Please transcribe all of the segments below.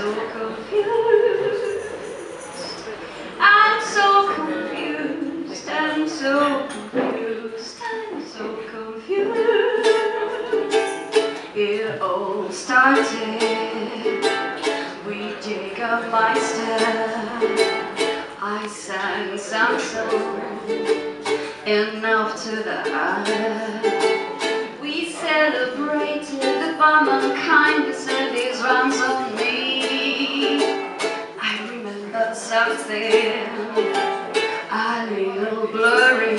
so confused. I'm so confused. I'm so confused. I'm so confused. It all started with Jacob Meister. I sang some song, and after that we celebrated the farmer kindness and his runs on me. I remember something a little blurry.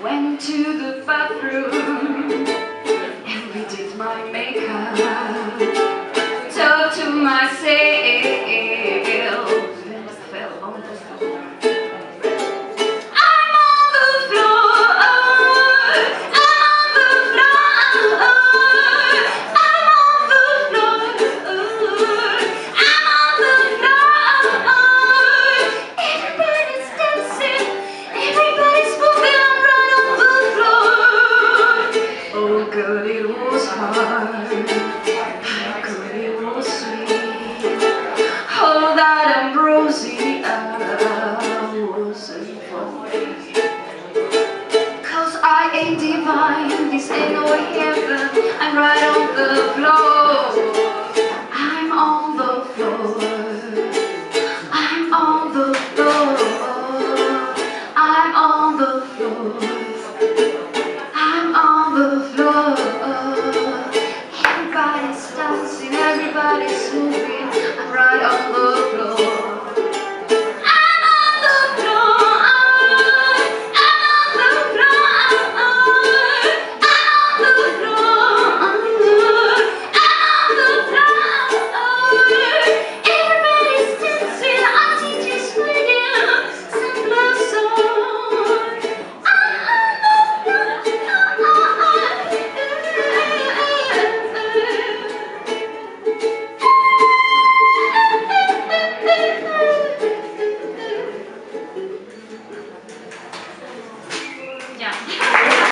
Went to the bathroom and redid my makeup. Talked to myself and fell on the floor. I'm on the floor. I'm on the floor. I'm on the floor. I'm on the floor. Everybody's dancing. Everybody's moving right on the floor. Oh, girl, it was hard.